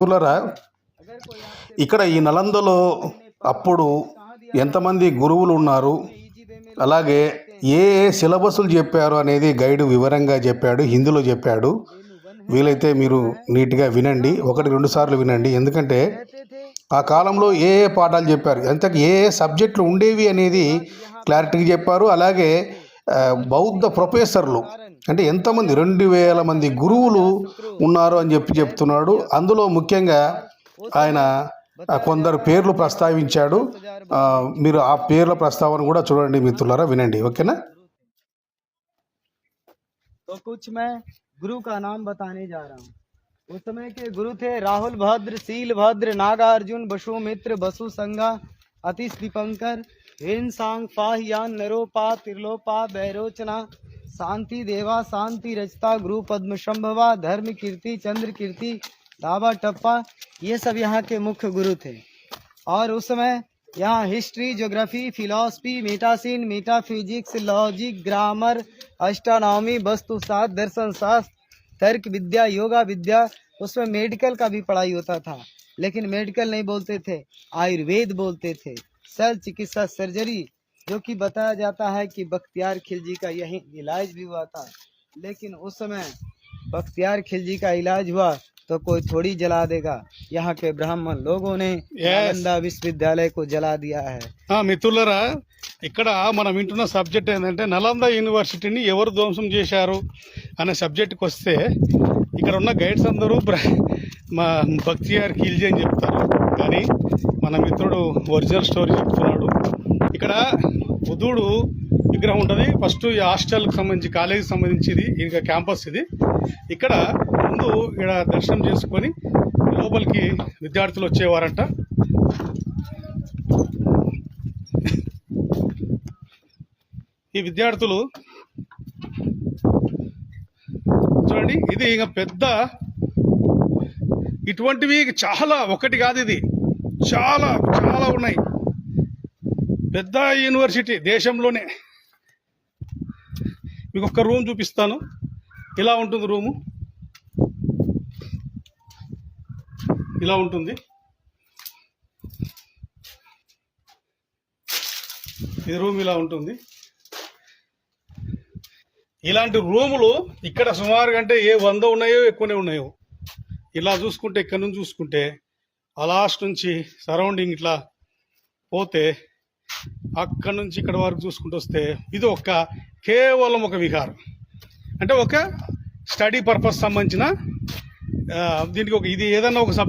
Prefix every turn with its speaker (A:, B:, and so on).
A: మిత్రులారా, ఇక్కడ ఈ నలందలో అప్పుడు ఎంతమంది గురువులు ఉన్నారు, అలాగే ఏ ఏ సిలబస్లు చెప్పారు అనేది గైడ్ వివరంగా చెప్పాడు, హిందీలో చెప్పాడు. వీలైతే మీరు నీట్గా వినండి, 1-2 సార్లు వినండి. ఎందుకంటే ఆ కాలంలో ఏ ఏ పాఠాలు చెప్పారు, ఎంతకు ఏ ఏ సబ్జెక్టులు ఉండేవి అనేది క్లారిటీగా చెప్పారు. అలాగే బౌద్ధ ప్రొఫెసర్లు అంటే ఎంతమంది 2000 మంది గురువులు ఉన్నారు అని చెప్తున్నాడు. అందులో ముఖ్యంగా ఆయన కొందరు పేర్లు ప్రస్తావించాడు. మీరు ఆ పేర్ల ప్రస్తావన కూడా చూడండి మిత్రులారా, వినండి. ఓకేనా?
B: तो कुछ मैं गुरु का नाम बताने जा रहा हूँ। उस समय के गुरु थे राहुल भद्र, शील भद्र, नागार्जुन, बसुमित्र, बसु संगा, अतिश दीपंकर, हिन सांग, फाहियान, नरोपा, त्रिलोपा, बैरोचना, शांति देवा, शांति रचता, गुरु पद्म शंभवा, धर्म कीर्ति, चंद्र कीर्ति, दावा टप्पा, ये सब यहाँ के मुख्य गुरु थे। और उस समय यहाँ history, geography, philosophy, medicine, metaphysics, logic, grammar, astronomy, वस्तुशास्त्र, दर्शन शास्त्र, तर्क विद्या, योगा विद्या, उसमें मेडिकल का भी पढ़ाई होता था। लेकिन मेडिकल नहीं बोलते थे, आयुर्वेद बोलते थे। शल्य चिकित्सा, सर्जरी, जो कि बताया जाता है कि बख्तियार खिलजी का यही इलाज भी हुआ था। लेकिन उस समय बख्तियार खिलजी का इलाज हुआ तो कोई थोड़ी जला देगा। यहाँ के ब्राह्मण लोगों ने नालंदा विश्वविद्यालय को जला दिया है।
C: మిత్రులారా, ఇక్కడ మనం వింటున్న సబ్జెక్ట్ ఏంటంటే నలంద యూనివర్సిటీని ఎవరు ధ్వంసం చేశారు అనే సబ్జెక్ట్కి వస్తే ఇక్కడ ఉన్న గైడ్స్ అందరూ మా బఖ్తియార్ ఖిల్జీ అని చెప్తారు. కానీ మన మిత్రుడు ఒరిజినల్ స్టోరీ చెప్తున్నాడు. ఇక్కడ బుద్ధుడు విగ్రహం ఉంటుంది. ఫస్ట్ ఈ హాస్టల్కి సంబంధించి, కాలేజీకి సంబంధించి ఇంకా క్యాంపస్ ఇది. ఇక్కడ ముందు ఇక్కడ దర్శనం చేసుకొని లోపలికి విద్యార్థులు వచ్చేవారంట. ఈ విద్యార్థులు చూడండి, ఇది ఇంకా పెద్ద, ఇటువంటివి చాలా ఒకటి కాదు, ఇది చాలా చాలా ఉన్నాయి. పెద్ద యూనివర్సిటీ దేశంలోనే. మీకు ఒక రూమ్ చూపిస్తాను. ఇలా ఉంటుంది రూము, ఇలా ఉంటుంది. ఈ రూమ్ ఇలా ఉంటుంది. ఇలాంటి రూములు ఇక్కడ సుమారు అంటే 100 ఉన్నాయో ఎక్కువనే ఉన్నాయో. ఇలా చూసుకుంటే, ఇక్కడ నుంచి చూసుకుంటే ఆ లాస్ట్ నుంచి సరౌండింగ్ ఇట్లా పోతే అక్కడ నుంచి ఇక్కడ వరకు చూసుకుంటూ వస్తే ఇది కేవలం ఒక విహారం. అంటే ఒక స్టడీ పర్పస్ సంబంధించిన దీనికి ఇది ఏదైనా ఒక సబ్జెక్ట్